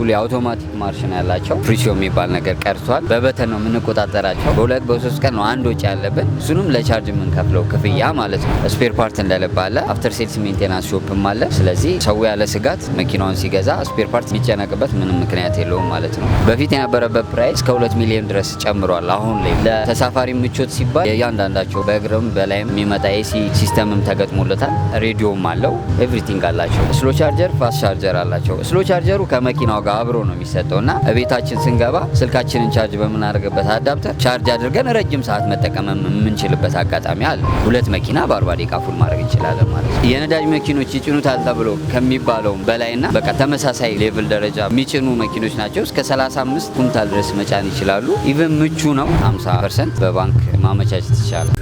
ፉሊ አውቶማቲክ ማርሽ ነው ያላቸው። ፍሪሲዮ የሚባል ነገር ቀርቷል። በበተን ነው የምንቆጣጠራቸው። በሁለት በሶስት ቀን ነው አንድ ወጪ ያለብን። እሱንም ለቻርጅ የምንከፍለው ክፍያ ማለት ነው። ስፔር ፓርት እንደልብ አለ። አፍተር ሴልስ ሜንቴናንስ ሾፕም አለ። ስለዚህ ሰው ያለ ስጋት መኪናውን ሲገዛ ስፔር ፓርት የሚጨነቅበት ምንም ምክንያት የለውም ማለት ነው። በፊት የነበረበት ፕራይስ ከ2 ሚሊዮን ድረስ ጨምሯል። አሁን ላይ ለተሳፋሪ ምቾት ሲባል የእያንዳንዳቸው በእግርም በላይም የሚመጣ ኤሲ ሲስተምም ተገጥሞለታል። ሬዲዮም አለው። ኤቭሪቲንግ አላቸው። ስሎ ቻርጀር፣ ፋስት ቻርጀር አላቸው። ስሎ ቻርጀሩ ከመኪናው ጋር አብሮ ነው የሚሰጠውና ቤታችን ስንገባ ስልካችንን ቻርጅ በምናደርግበት አዳፕተር ቻርጅ አድርገን ረጅም ሰዓት መጠቀም የምንችልበት አጋጣሚ አለ። ሁለት መኪና በ40 ደቂቃ ፉል ማድረግ እንችላለን ማለት ነው። የነዳጅ መኪኖች ይጭኑታል ተብሎ ከሚባለው በላይና በቃ ተመሳሳይ ሌቭል ደረጃ የሚጭኑ መኪኖች ናቸው። እስከ 35 ኩንታል ድረስ መጫን ይችላሉ። ኢቭን ምቹ ነው። 50% በባንክ ማመቻቸት ይቻላል።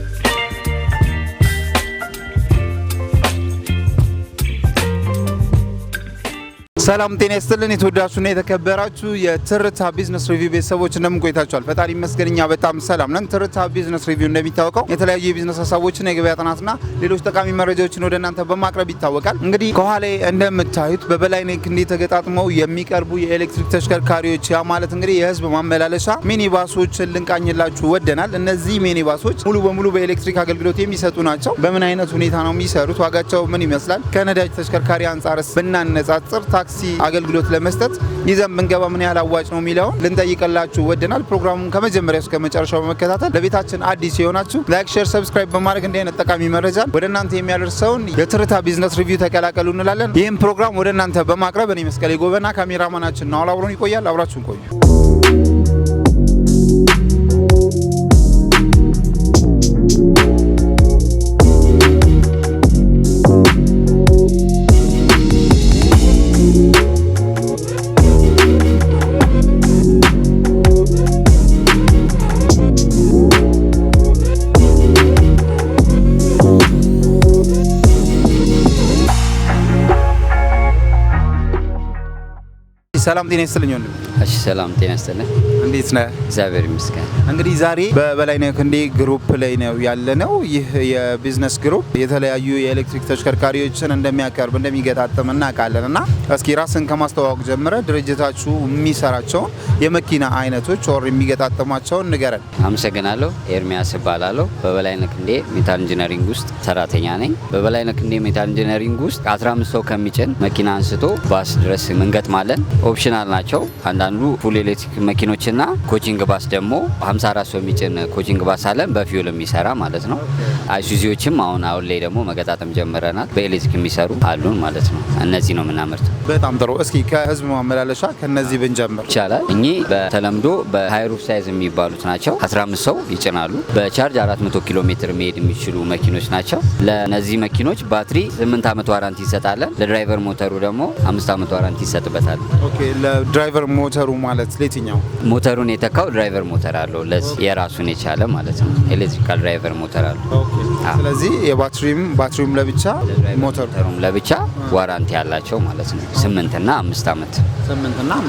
ሰላም ጤና ይስጥልን። የተወዳችሁና የተከበራችሁ የትርታ ቢዝነስ ሪቪው ቤተሰቦች እንደምን ቆይታችኋል? ፈጣሪ ይመስገን እኛ በጣም ሰላም ነን። ትርታ ቢዝነስ ሪቪው እንደሚታወቀው የተለያዩ የቢዝነስ ሀሳቦችን፣ የገበያ ጥናትና ሌሎች ጠቃሚ መረጃዎችን ወደ እናንተ በማቅረብ ይታወቃል። እንግዲህ ከኋላ እንደምታዩት በበላይነህ ክንዴ ተገጣጥመው የሚቀርቡ የኤሌክትሪክ ተሽከርካሪዎች ያ ማለት እንግዲህ የህዝብ ማመላለሻ ሚኒባሶችን ልንቃኝላችሁ ወደናል። እነዚህ ሚኒባሶች ሙሉ በሙሉ በኤሌክትሪክ አገልግሎት የሚሰጡ ናቸው። በምን አይነት ሁኔታ ነው የሚሰሩት? ዋጋቸው ምን ይመስላል? ከነዳጅ ተሽከርካሪ አንጻርስ ብናነጻጽር ታክሲ አገልግሎት ለመስጠት ይዘን ብንገባ ምን ያህል አዋጭ ነው የሚለውን ልንጠይቅላችሁ ወደናል። ፕሮግራሙን ከመጀመሪያው እስከ መጨረሻው በመከታተል ለቤታችን አዲስ የሆናችሁ ላይክ፣ ሼር፣ ሰብስክራይብ በማድረግ እንዲህ አይነት ጠቃሚ መረጃን ወደ እናንተ የሚያደርሰውን የትርታ ቢዝነስ ሪቪው ተቀላቀሉ እንላለን። ይህም ፕሮግራም ወደ እናንተ በማቅረብ እኔ መስቀሌ ጎበና ካሜራማናችን ነው አብሮን ይቆያል። አብራችሁን ቆዩ። ሰላም ጤና ይስጥልኝ ወንድም። እሺ ሰላም ጤና ይስጥልኝ። እንዴት ነህ? እግዚአብሔር ይመስገን። እንግዲህ ዛሬ በበላይነህ ክንዴ ግሩፕ ላይ ነው ያለነው። ይህ የቢዝነስ ግሩፕ የተለያዩ የኤሌክትሪክ ተሽከርካሪዎችን እንደሚያቀርብ እንደሚገጣጠም እናውቃለን እና እስኪ ራስን ከማስተዋወቅ ጀምረ ድርጅታችሁ የሚሰራቸውን የመኪና አይነቶች ወር የሚገጣጠማቸውን ንገረን። አመሰግናለሁ። ኤርሚያስ እባላለሁ። በበላይነህ ክንዴ ሜታል ኢንጂነሪንግ ውስጥ ሰራተኛ ነኝ። በበላይነህ ክንዴ ሜታል ኢንጂነሪንግ ውስጥ 15 ሰው ከሚጭን መኪና አንስቶ ባስ ድረስ እንገጥማለን። ኦፕሽናል ናቸው። አንዳንዱ ፉል ኤሌክትሪክ መኪኖችና ኮቺንግ ባስ ደግሞ 54 ሰው የሚጭን ኮቺንግ ባስ አለን በፊውል የሚሰራ ማለት ነው። አይሱዚዎችም አሁን ላይ ደግሞ መገጣጠም ጀምረናል። በኤሌክትሪክ የሚሰሩ አሉን ማለት ነው። እነዚህ ነው የምናመርተው። በጣም ጥሩ። እስኪ ከህዝብ ማመላለሻ ከነዚህ ብንጀምር ይቻላል። እኚህ በተለምዶ በሃይሩፍ ሳይዝ የሚባሉት ናቸው። 15 ሰው ይጭናሉ። በቻርጅ 400 ኪሎ ሜትር መሄድ የሚችሉ መኪኖች ናቸው። ለነዚህ መኪኖች ባትሪ 8 ዓመት ዋራንቲ ይሰጣለን። ለድራይቨር ሞተሩ ደግሞ 5 ዓመት ዋራንቲ ይሰጥበታል። ኦኬ። ለድራይቨር ሞተሩ ማለት ለየትኛው? ሞተሩን የተካው ድራይቨር ሞተር አለው። ለዚህ የራሱን የቻለ ማለት ነው። ኤሌክትሪካል ድራይቨር ሞተር አለው። ስለዚህ የባትሪውም ለብቻ ሞተሩም ለብቻ ዋራንቲ ያላቸው ማለት ነው። 8 እና 5 ዓመት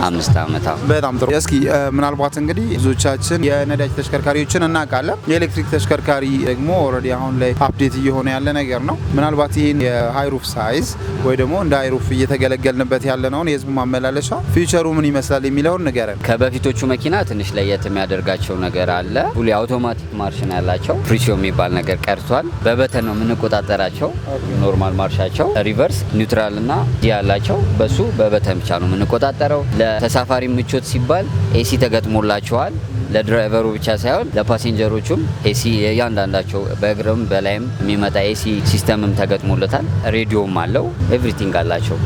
5 ዓመት። በጣም ጥሩ። እስኪ ምናልባት እንግዲህ ብዙዎቻችን የነዳጅ ተሽከርካሪዎችን እናውቃለን። የኤሌክትሪክ ተሽከርካሪ ደግሞ ኦልሬዲ አሁን ላይ አፕዴት እየሆነ ያለ ነገር ነው። ምናልባት ይህን የሃይሩፍ ሳይዝ ወይ ደግሞ እንደ ሃይሩፍ እየተገለገልንበት ያለነውን የህዝብ ማመላለሻ ፊቸሩ ምን ይመስላል የሚለውን ንገረን። ከበፊቶቹ መኪና ትንሽ ለየት የሚያደርጋቸው ነገር አለ። ፉሊ አውቶማቲክ ማርሽ ነው ያላቸው። ፍሪሲዮ የሚባል ነገር ቀርቷል። በበተን ነው የምንቆጣጠራቸው። ኖርማል ማርሻቸው ሪቨርስ፣ ኒውትራል እና ዲ ያላቸው በሱ በበተን ብቻ ነው የምንቆጣጠረው። ለተሳፋሪ ምቾት ሲባል ኤሲ ተገጥሞላቸዋል። ለድራይቨሩ ብቻ ሳይሆን ለፓሴንጀሮቹም ኤሲ የእያንዳንዳቸው በእግርም በላይም የሚመጣ ኤሲ ሲስተምም ተገጥሞለታል። ሬዲዮም አለው። ኤቭሪቲንግ አላቸው።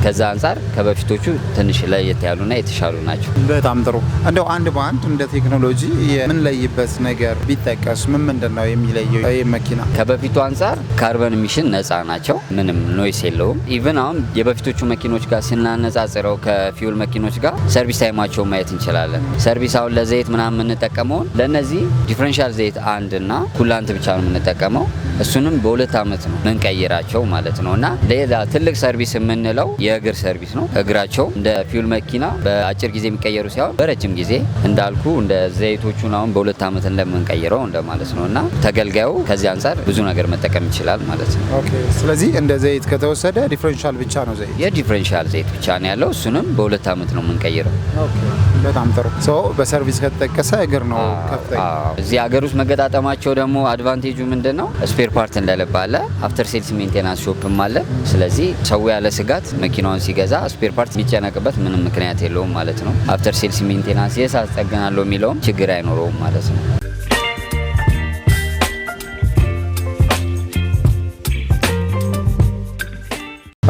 ከዛ አንጻር ከበፊቶቹ ትንሽ ለየት ያሉና የተሻሉ ናቸው። በጣም ጥሩ። እንደው አንድ በአንድ እንደ ቴክኖሎጂ የምንለይበት ነገር ቢጠቀስ ምንድነው የሚለየው? ይህ መኪና ከበፊቱ አንጻር ካርበን ኢሚሽን ነፃ ናቸው። ምንም ኖይስ የለውም። ኢቭን አሁን የበፊቶቹ መኪኖች ጋር ስናነጻጽረው ከፊውል መኪኖች ጋር ሰርቪስ ታይማቸውን ማየት እንችላለን። ሰርቪስ አሁን ለዘይት ምናምን የምንጠቀመውን ለእነዚህ ዲፍረንሻል ዘይት አንድ እና ኩላንት ብቻ ነው የምንጠቀመው። እሱንም በ2 አመት ነው ምንቀይራቸው ማለት ነው። እና ሌላ ትልቅ ሰርቪስ የምንለው የእግር ሰርቪስ ነው። እግራቸው እንደ ፊውል መኪና በአጭር ጊዜ የሚቀየሩ ሲሆን በረጅም ጊዜ እንዳልኩ እንደ ዘይቶቹን አሁን በ2 አመት እንደምንቀይረው እንደማለት ነው። እና ተገልጋዩ ከዚህ አንጻር ብዙ ነገር መጠቀም ይችላል ማለት ነው። ኦኬ። ስለዚህ እንደ ዘይት ከተወሰደ ዲፈረንሻል ብቻ ነው ዘይት የዲፈረንሻል ዘይት ብቻ ነው ያለው። እሱንም በ2 አመት ነው የምንቀይረው። ኦኬ፣ በጣም ጥሩ። በሰርቪስ ከተጠቀሰ እግር ነው ከፍተኛ። እዚህ ሀገር ውስጥ መገጣጠማቸው ደግሞ አድቫንቴጁ ምንድነው? ስፔር ፓርት እንደለባለ አፍተር ሴልስ ሜንቴናንስ ሾፕም አለ። ስለዚህ ሰው ያለ ስጋት መኪናውን ሲገዛ ስፔር ፓርት የሚጨነቅበት ምንም ምክንያት የለውም ማለት ነው። አፍተር ሴልስ ሜንቴናንስ የሳት ጠግናለሁ የሚለውም ችግር አይኖረውም ማለት ነው።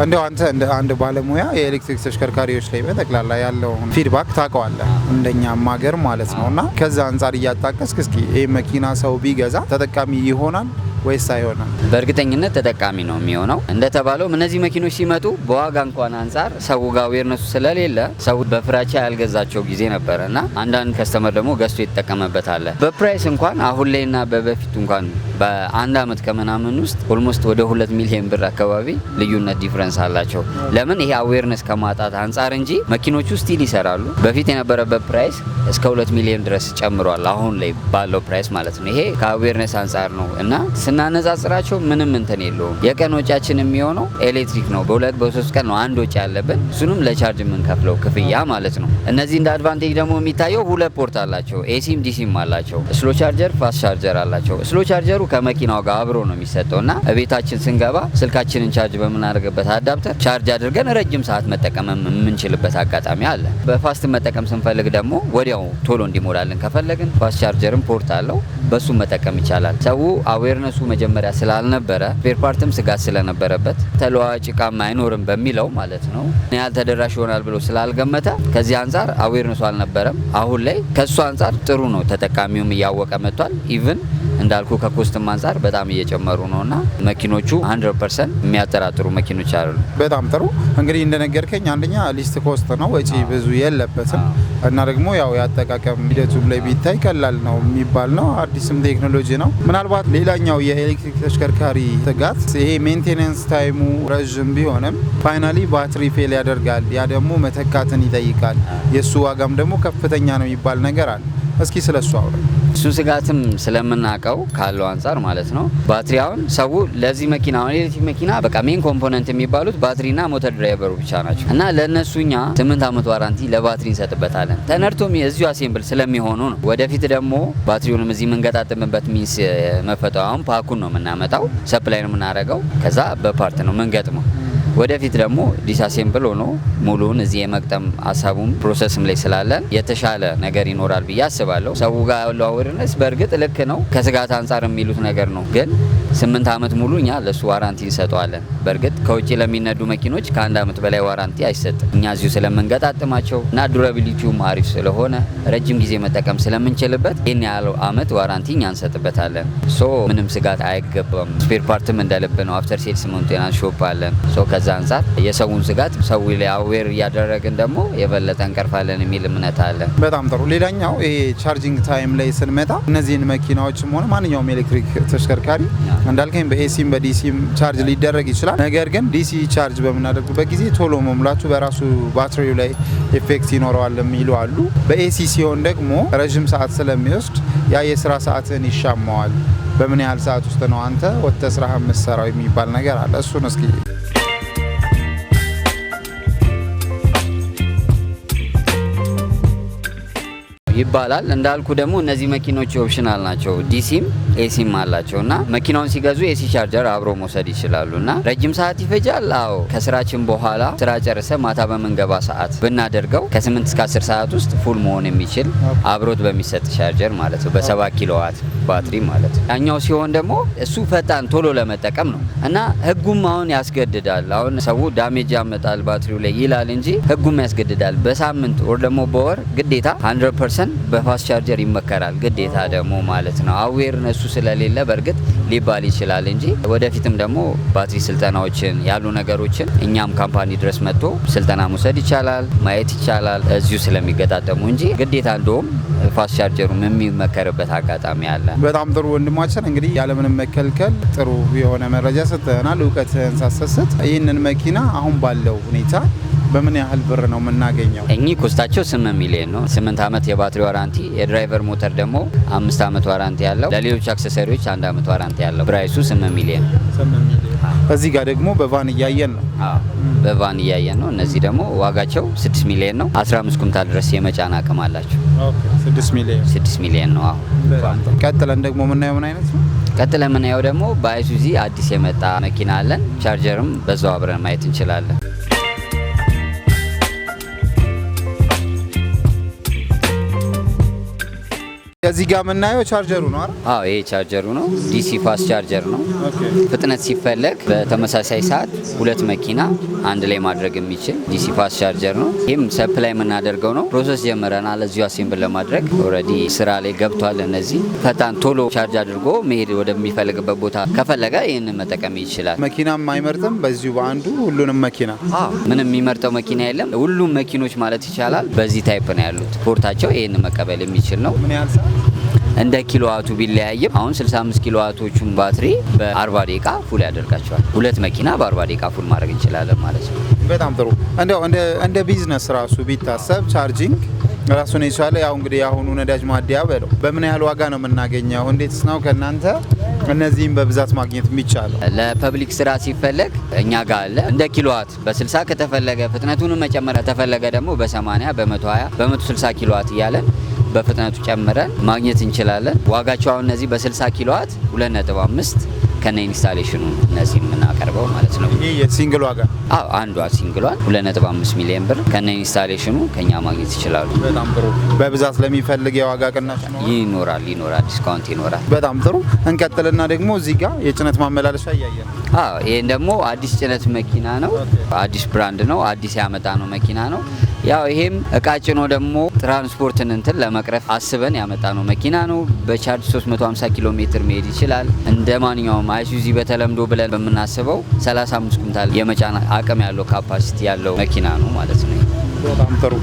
እንደው አንተ እንደ አንድ ባለሙያ የኤሌክትሪክ ተሽከርካሪዎች ላይ በጠቅላላ ያለውን ፊድባክ ታውቀዋለህ፣ እንደኛም ሀገር ማለት ነው። እና ከዛ አንጻር እያጣቀስክ እስኪ ይህ መኪና ሰው ቢገዛ ተጠቃሚ ይሆናል ወይስ አይሆንም? በእርግጠኝነት ተጠቃሚ ነው የሚሆነው። እንደተባለው እነዚህ መኪኖች ሲመጡ በዋጋ እንኳን አንጻር ሰው ጋር አዌርነሱ ስለሌለ ሰው በፍራቻ ያልገዛቸው ጊዜ ነበረ እና አንዳንድ ከስተመር ደግሞ ገዝቶ ይጠቀምበት አለ። በፕራይስ እንኳን አሁን ላይና በበፊቱ እንኳን በአንድ አመት ከምናምን ውስጥ ኦልሞስት ወደ 2 ሚሊዮን ብር አካባቢ ልዩነት ዲፍረንስ አላቸው። ለምን? ይሄ አዌርነስ ከማጣት አንጻር እንጂ መኪኖቹ ስቲል ይሰራሉ። በፊት የነበረበት ፕራይስ እስከ 2 ሚሊዮን ድረስ ጨምሯል፣ አሁን ላይ ባለው ፕራይስ ማለት ነው። ይሄ ከአዌርነስ አንጻር ነው እና ስናነጻጽራቸው ምንም እንትን የለውም። የቀን ወጪያችን የሚሆነው ኤሌክትሪክ ነው። በ2-3 ቀን ነው አንድ ወጪ ያለብን፣ እሱንም ለቻርጅ የምንከፍለው ክፍያ ማለት ነው። እነዚህ እንደ አድቫንቴጅ ደግሞ የሚታየው 2 ፖርት አላቸው፣ ኤሲም ዲሲም አላቸው። ስሎ ቻርጀር፣ ፋስት ቻርጀር አላቸው። ስሎ ቻርጀሩ ከመኪናው ጋር አብሮ ነው የሚሰጠው እና እቤታችን ስንገባ ስልካችንን ቻርጅ በምናደርግበት አዳፕተር ቻርጅ አድርገን ረጅም ሰዓት መጠቀም የምንችልበት አጋጣሚ አለ። በፋስት መጠቀም ስንፈልግ ደግሞ ወዲያው ቶሎ እንዲሞላልን ከፈለግን ፋስት ቻርጀርም ፖርት አለው፣ በሱ መጠቀም ይቻላል። ሰው አዌርነሱ መጀመሪያ ስላልነበረ ስፔር ፓርትም ስጋት ስለነበረበት ተለዋጭ እቃም አይኖርም በሚለው ማለት ነው ያህል ተደራሽ ይሆናል ብሎ ስላልገመተ ከዚህ አንጻር አዌርነሱ አልነበረም። አሁን ላይ ከሱ አንጻር ጥሩ ነው፣ ተጠቃሚውም እያወቀ መጥቷል። ኢቭን እንዳልኩ ከኮስትም አንጻር በጣም እየጨመሩ ነውና መኪኖቹ 100% የሚያጠራጥሩ መኪኖች አሉ። በጣም ጥሩ። እንግዲህ እንደነገርከኝ አንደኛ ሊስት ኮስት ነው፣ ወጪ ብዙ የለበትም እና ደግሞ ያው ያጠቃቀም ሂደቱም ላይ ቢታይ ቀላል ነው የሚባል ነው። አዲስም ቴክኖሎጂ ነው። ምናልባት ሌላኛው የኤሌክትሪክ ተሽከርካሪ ስጋት ይሄ ሜንቴናንስ ታይሙ ረዥም ቢሆንም ፋይናሊ ባትሪ ፌል ያደርጋል። ያ ደግሞ መተካትን ይጠይቃል። የእሱ ዋጋም ደግሞ ከፍተኛ ነው የሚባል ነገር አለ። እስኪ ስለሱ አውራ። እሱ ስጋትም ስለምናውቀው ካለው አንጻር ማለት ነው። ባትሪያውን ሰው ለዚህ መኪና አሁን ኤሌክትሪክ መኪና በቃ ሜን ኮምፖነንት የሚባሉት ባትሪና ሞተር ድራይቨሩ ብቻ ናቸው እና ለእነሱኛ 8 አመት ዋራንቲ ለባትሪ እንሰጥበታለን። ተነርቶም እዚሁ አሴምብል ስለሚሆኑ ነው። ወደፊት ደግሞ ባትሪውንም እዚህ የምንገጣጥምበት ሚንስ መፈጠው አሁን ፓኩን ነው የምናመጣው፣ ሰፕላይ ነው የምናደርገው፣ ከዛ በፓርት ነው የምንገጥመው። ወደፊት ደግሞ ዲስአሴምብል ሆኖ ሙሉን እዚህ የመቅጠም ሀሳቡም ፕሮሰስም ላይ ስላለን የተሻለ ነገር ይኖራል ብዬ አስባለሁ። ሰው ጋር ያለው አዌርነስ በእርግጥ ልክ ነው፣ ከስጋት አንጻር የሚሉት ነገር ነው። ግን 8 አመት ሙሉ እኛ ለሱ ዋራንቲ እንሰጠዋለን። በእርግጥ ከውጭ ለሚነዱ መኪኖች ከ1 አመት በላይ ዋራንቲ አይሰጥም። እኛ እዚሁ ስለምንገጣጥማቸው እና ዱራቢሊቲውም አሪፍ ስለሆነ ረጅም ጊዜ መጠቀም ስለምንችልበት ይህን ያለው አመት ዋራንቲ እኛ እንሰጥበታለን። ሶ ምንም ስጋት አይገባም። ስፔር ፓርትም እንደልብ ነው። አፍተር ሴልስ ሜንቴናንስ ሾፕ አለን። ከዛ አንጻር የሰውን ስጋት ሰው ላይ አዌር እያደረግን ደግሞ የበለጠ እንቀርፋለን የሚል እምነት አለ። በጣም ጥሩ። ሌላኛው ይሄ ቻርጂንግ ታይም ላይ ስንመጣ እነዚህን መኪናዎችም ሆነ ማንኛውም ኤሌክትሪክ ተሽከርካሪ እንዳልከኝ በኤሲም በዲሲም ቻርጅ ሊደረግ ይችላል። ነገር ግን ዲሲ ቻርጅ በምናደርግበት ጊዜ ቶሎ መሙላቱ በራሱ ባትሪው ላይ ኢፌክት ይኖረዋል የሚሉ አሉ። በኤሲ ሲሆን ደግሞ ረዥም ሰዓት ስለሚወስድ ያ የስራ ሰዓትን ይሻማዋል። በምን ያህል ሰዓት ውስጥ ነው አንተ ወጥተህ ስራ የምትሰራው የሚባል ነገር አለ። እሱን እስኪ ይባላል። እንዳልኩ ደግሞ እነዚህ መኪኖች ኦፕሽናል ናቸው። ዲሲም ኤሲም አላቸው እና መኪናውን ሲገዙ ኤሲ ቻርጀር አብሮ መውሰድ ይችላሉ እና ረጅም ሰዓት ይፈጃል። አዎ ከስራችን በኋላ ስራ ጨርሰ ማታ በምንገባ ሰዓት ብናደርገው ከ8 እስከ 10 ሰዓት ውስጥ ፉል መሆን የሚችል አብሮት በሚሰጥ ቻርጀር ማለት ነው፣ በ7 ኪሎዋት ባትሪ ማለት ነው። ያኛው ሲሆን ደግሞ እሱ ፈጣን ቶሎ ለመጠቀም ነው እና ህጉም አሁን ያስገድዳል። አሁን ሰው ዳሜጅ ያመጣል ባትሪው ላይ ይላል እንጂ ህጉም ያስገድዳል። በሳምንት ወር ደግሞ በወር ግዴታ 100% በፋስት ቻርጀር ይመከራል ግዴታ ደግሞ ማለት ነው። አዌርነሱ ስለሌለ በእርግጥ ሊባል ይችላል እንጂ ወደፊትም ደግሞ ባትሪ ስልጠናዎችን ያሉ ነገሮችን እኛም ካምፓኒ ድረስ መጥቶ ስልጠና መውሰድ ይቻላል፣ ማየት ይቻላል እዚሁ ስለሚገጣጠሙ እንጂ ግዴታ እንደውም ፋስት ቻርጀሩም የሚመከርበት አጋጣሚ አለ። በጣም ጥሩ ወንድማችን፣ እንግዲህ ያለምንም መከልከል ጥሩ የሆነ መረጃ ሰጥተናል። እውቀትህን ሳሰስት ይህንን መኪና አሁን ባለው ሁኔታ በምን ያህል ብር ነው የምናገኘው? እኚህ ኮስታቸው 8 ሚሊዮን ነው። 8 ዓመት የባትሪ ዋራንቲ፣ የድራይቨር ሞተር ደግሞ 5 ዓመት ዋራንቲ ያለው፣ ለሌሎች አክሰሰሪዎች 1 ዓመት ዋራንቲ ያለው። ፕራይሱ 8 ሚሊዮን። እዚህ ጋር ደግሞ በቫን እያየን ነው። በቫን እያየን ነው። እነዚህ ደግሞ ዋጋቸው 6 ሚሊዮን ነው። 15 ኩንታል ድረስ የመጫን አቅም አላቸው። 6 ሚሊዮን ነው። ቀጥለን ደግሞ የምናየው ምን አይነት ነው? ቀጥለን የምናየው ደግሞ በአይሱዚ አዲስ የመጣ መኪና አለን። ቻርጀርም በዛው አብረን ማየት እንችላለን። እዚህ ጋር የምናየው ቻርጀሩ ነው አይደል? አዎ ይሄ ቻርጀሩ ነው። ዲሲ ፋስት ቻርጀር ነው። ፍጥነት ሲፈለግ በተመሳሳይ ሰዓት 2 መኪና አንድ ላይ ማድረግ የሚችል ዲሲ ፋስት ቻርጀር ነው። ይህም ሰፕላይ የምናደርገው ነው። ፕሮሰስ ጀምረናል። እዚሁ አሴምብል ለማድረግ ኦልሬዲ ስራ ላይ ገብቷል። እነዚህ ፈጣን ቶሎ ቻርጅ አድርጎ መሄድ ወደሚፈልግበት ቦታ ከፈለገ ይህንን መጠቀም ይችላል። መኪናም አይመርጥም። በዚሁ በአንዱ ሁሉንም መኪና ምንም የሚመርጠው መኪና የለም። ሁሉም መኪኖች ማለት ይቻላል በዚህ ታይፕ ነው ያሉት። ፖርታቸው ይህንን መቀበል የሚችል ነው። ምን ያህል ሰዓት እንደ ኪሎዋቱ ቢለያይም አሁን 65 ኪሎዋቶቹን ባትሪ በ40 ደቂቃ ፉል ያደርጋቸዋል። 2 መኪና በ40 ደቂቃ ፉል ማድረግ እንችላለን ማለት ነው። በጣም ጥሩ። እንደ ቢዝነስ ራሱ ቢታሰብ ቻርጂንግ ራሱን የቻለ ያው እንግዲህ አሁኑ ነዳጅ ማደያ በለው በምን ያህል ዋጋ ነው የምናገኘው? እንዴትስ ነው ከእናንተ እነዚህም በብዛት ማግኘት የሚቻለው? ለፐብሊክ ስራ ሲፈለግ እኛ ጋር አለ። እንደ ኪሎዋት በ60 ከተፈለገ ፍጥነቱን መጨመር ከተፈለገ ደግሞ በ80 በ120 በ160 ኪሎዋት እያለን በፍጥነቱ ጨምረን ማግኘት እንችላለን። ዋጋቸው አሁን እነዚህ በ60 ኪሎዋት 2.5 ከነ ኢንስታሌሽኑ እነዚህ የምናቀርበው ማለት ነው። ይሄ የሲንግል ዋጋ? አዎ አንዷ ሲንግሏን 2.5 ሚሊዮን ብር ከነ ኢንስታሌሽኑ ከኛ ማግኘት ይችላሉ። በጣም ጥሩ። በብዛት ለሚፈልግ የዋጋ ቅናሽ ይኖራል፣ ዲስካውንት ይኖራል። በጣም ጥሩ። እንቀጥልና ደግሞ እዚህ ጋር የጭነት ማመላለሻ እያየን ነው። ይሄን ደግሞ አዲስ ጭነት መኪና ነው። አዲስ ብራንድ ነው። አዲስ ያመጣ ነው መኪና ነው። ያው ይሄም እቃ ጭኖ ደግሞ ትራንስፖርትን እንትን ለመቅረፍ አስበን ያመጣ ነው መኪና ነው። በቻርጅ 350 ኪሎ ሜትር መሄድ ይችላል። እንደ ማንኛውም አይሱዚ በተለምዶ ብለን በምናስበው 35 ኩንታል የመጫን አቅም ያለው ካፓሲቲ ያለው መኪና ነው ማለት ነው። በጣም ጥሩ።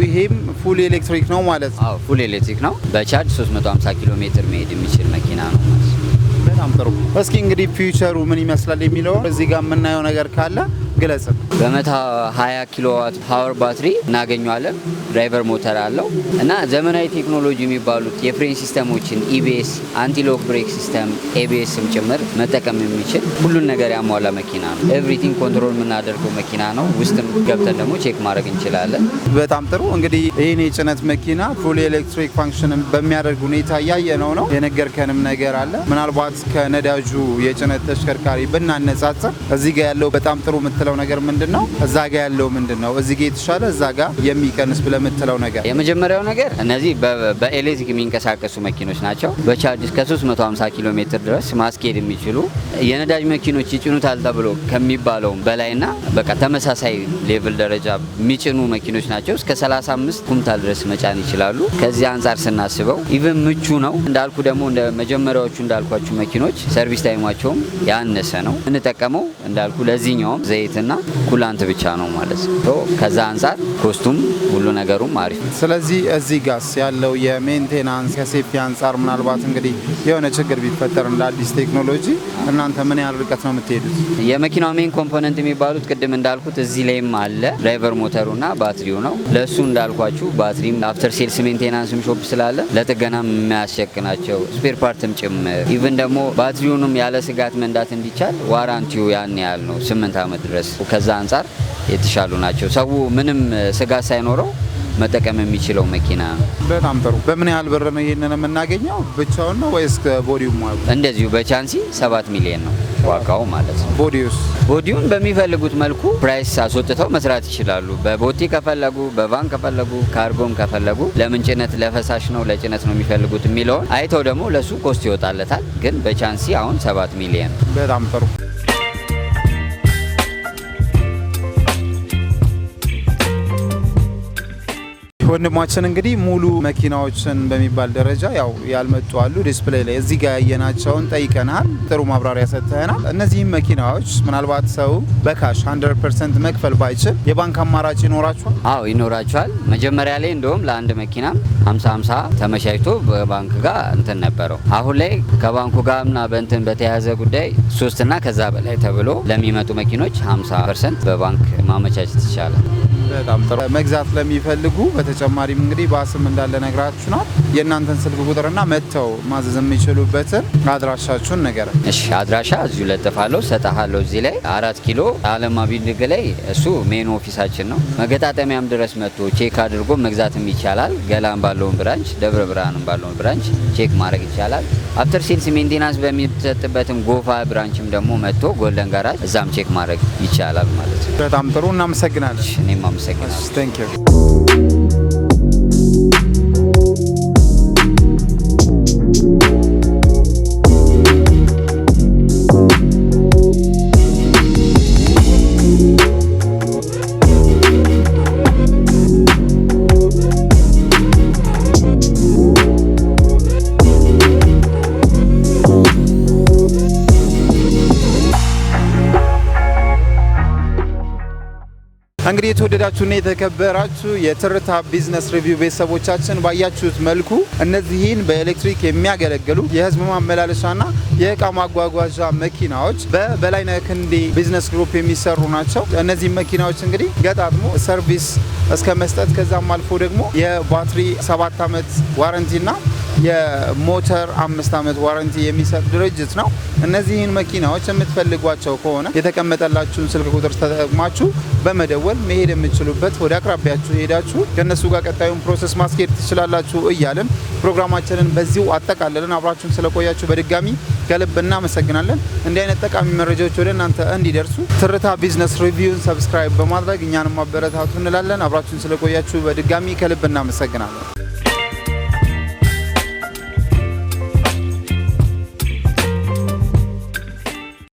ይሄም ፉል ኤሌክትሪክ ነው ማለት ነው? አዎ ፉል ኤሌክትሪክ ነው። በቻርጅ 350 ኪሎ ሜትር መሄድ የሚችል መኪና ነው ማለት ነው። በጣም ጥሩ። እስኪ እንግዲህ ፊውቸሩ ምን ይመስላል የሚለው እዚህ ጋር የምናየው ነገር ካለ ግለጽ። በ120 ኪሎዋት ፓወር ባትሪ እናገኘዋለን። ድራይቨር ሞተር አለው እና ዘመናዊ ቴክኖሎጂ የሚባሉት የፍሬን ሲስተሞችን ኢቢኤስ፣ አንቲሎክ ብሬክ ሲስተም፣ ኤቢኤስም ጭምር መጠቀም የሚችል ሁሉን ነገር ያሟላ መኪና ነው። ኤቭሪቲንግ ኮንትሮል የምናደርገው መኪና ነው። ውስጥም ገብተን ደግሞ ቼክ ማድረግ እንችላለን። በጣም ጥሩ። እንግዲህ ይህን የጭነት መኪና ፉል ኤሌክትሪክ ፋንክሽን በሚያደርግ ሁኔታ እያየነው ነው። የነገርከንም ነገር አለ። ምናልባት ከነዳጁ የጭነት ተሽከርካሪ ብናነጻጽር እዚህ ጋር ያለው በጣም ጥሩ የምትለው ነገር ምንድን ነው? እዛ ጋር ያለው ምንድን ነው? እዚህ ጋር የተሻለ እዛ ጋር የሚቀንስ ብለህ የምትለው ነገር? የመጀመሪያው ነገር እነዚህ በኤሌክትሪክ የሚንቀሳቀሱ መኪኖች ናቸው። በቻርጅ እስከ 350 ኪሎ ሜትር ድረስ ማስኬድ የሚችሉ የነዳጅ መኪኖች ይጭኑታል ተብሎ ከሚባለውም በላይና በቃ ተመሳሳይ ሌቭል ደረጃ የሚጭኑ መኪኖች ናቸው። እስከ 35 ኩንታል ድረስ መጫን ይችላሉ። ከዚህ አንጻር ስናስበው ኢቭን ምቹ ነው። እንዳልኩ ደግሞ እንደ መጀመሪያዎቹ እንዳልኳችሁ መኪኖች ሰርቪስ ታይማቸውም ያነሰ ነው። እንጠቀመው እንዳልኩ ለዚህኛውም ዘይትና ኩላንት ብቻ ነው ማለት ነው። ከዛ አንጻር ኮስቱም ሁሉ ነገሩም አሪፍ። ስለዚህ እዚህ ጋስ ያለው የሜንቴናንስ ከሴፍቲ አንጻር ምናልባት እንግዲህ የሆነ ችግር ቢፈጠር እንደ አዲስ ቴክኖሎጂ እናንተ ምን ያህል ርቀት ነው የምትሄዱት? የመኪናው ሜን ኮምፖነንት የሚባሉት ቅድም እንዳልኩት እዚህ ላይም አለ። ድራይቨር ሞተሩና ባትሪው ነው። ለሱ እንዳልኳችሁ ባትሪም አፍተር ሴልስ ሜንቴናንስም ሾፕ ስላለ ለጥገናም የሚያስቸግናቸው ስፔር ፓርትም ጭምር ኢቭን ደግሞ ባትሪውንም ያለ ስጋት መንዳት እንዲቻል ዋራንቲው ያን ያህል ነው፣ 8 ዓመት ድረስ። ከዛ አንጻር የተሻሉ ናቸው። ሰው ምንም ስጋት ሳይኖረው መጠቀም የሚችለው መኪና ነው። በጣም ጥሩ። በምን ያህል ብር ነው ይሄንን የምናገኘው? ብቻውን ነው ወይስ ቦዲው ማለት? እንደዚሁ በቻንሲ 7 ሚሊዮን ነው ዋጋው ማለት ነው። ቦዲውን በሚፈልጉት መልኩ ፕራይስ አስወጥተው መስራት ይችላሉ። በቦቲ ከፈለጉ፣ በቫን ከፈለጉ፣ ካርጎም ከፈለጉ ለምን ጭነት ለፈሳሽ ነው ለጭነት ነው የሚፈልጉት የሚለውን አይተው ደግሞ ለሱ ኮስት ይወጣለታል። ግን በቻንሲ አሁን 7 ሚሊዮን። በጣም ጥሩ። ወንድማችን እንግዲህ ሙሉ መኪናዎችን በሚባል ደረጃ ያው ያልመጡ አሉ ዲስፕሌይ ላይ እዚህ ጋር ያየናቸውን ጠይቀናል። ጥሩ ማብራሪያ ሰጥተናል። እነዚህም መኪናዎች ምናልባት ሰው በካሽ 100% መክፈል ባይችል የባንክ አማራጭ ይኖራቸዋል? አዎ ይኖራቸዋል። መጀመሪያ ላይ እንደውም ለአንድ መኪና 50-50 ተመቻችቶ በባንክ ጋር እንትን ነበረው። አሁን ላይ ከባንኩ ጋርና በእንትን በተያያዘ ጉዳይ 3 እና ከዛ በላይ ተብሎ ለሚመጡ መኪኖች 50% በባንክ ማመቻቸት ይቻላል። በጣም ጥሩ። መግዛት ለሚፈልጉ በተጨማሪም እንግዲህ ባስም እንዳለ ነግራችሁናል። የእናንተን ስልክ ቁጥርና መጥተው ማዘዝ የሚችሉበትን አድራሻችሁን ነገር። እሺ አድራሻ እዚሁ ለጥፋለሁ ሰጣሃለሁ። እዚህ ላይ 4 ኪሎ አለማ ቢልዲንግ ላይ እሱ ሜን ኦፊሳችን ነው። መገጣጠሚያም ድረስ መጥቶ ቼክ አድርጎ መግዛትም ይቻላል። ገላን ባለውን ብራንች፣ ደብረ ብርሃንም ባለውን ብራንች ቼክ ማድረግ ይቻላል። አፍተር ሴልስ ሜንቴናንስ በሚሰጥበትም ጎፋ ብራንችም ደግሞ መጥቶ ጎልደን ጋራጅ እዛም ቼክ ማድረግ ይቻላል ማለት ነው። በጣም ጥሩ እናመሰግናለን። እኔም አመሰግናለሁ። Thank you. እንግዲህ የተወደዳችሁና የተከበራችሁ የትርታ ቢዝነስ ሪቪው ቤተሰቦቻችን ባያችሁት መልኩ እነዚህን በኤሌክትሪክ የሚያገለግሉ የህዝብ ማመላለሻና የእቃ ማጓጓዣ መኪናዎች በበላይነህ ክንዴ ቢዝነስ ግሩፕ የሚሰሩ ናቸው። እነዚህ መኪናዎች እንግዲህ ገጣጥሞ ሰርቪስ እስከ መስጠት ከዛም አልፎ ደግሞ የባትሪ 7 ዓመት ዋረንቲና የሞተር 5 ዓመት ዋረንቲ የሚሰጥ ድርጅት ነው። እነዚህን መኪናዎች የምትፈልጓቸው ከሆነ የተቀመጠላችሁን ስልክ ቁጥር ተጠቅማችሁ በመደወል መሄድ የምትችሉበት ወደ አቅራቢያችሁ ሄዳችሁ ከነሱ ጋር ቀጣዩን ፕሮሰስ ማስኬድ ትችላላችሁ እያለን ፕሮግራማችንን በዚሁ አጠቃለልን። አብራችሁን ስለቆያችሁ በድጋሚ ከልብ እናመሰግናለን። እንዲህ አይነት ጠቃሚ መረጃዎች ወደ እናንተ እንዲደርሱ ትርታ ቢዝነስ ሪቪውን ሰብስክራይብ በማድረግ እኛንም ማበረታቱ እንላለን። አብራችሁን ስለቆያችሁ በድጋሚ ከልብ እናመሰግናለን።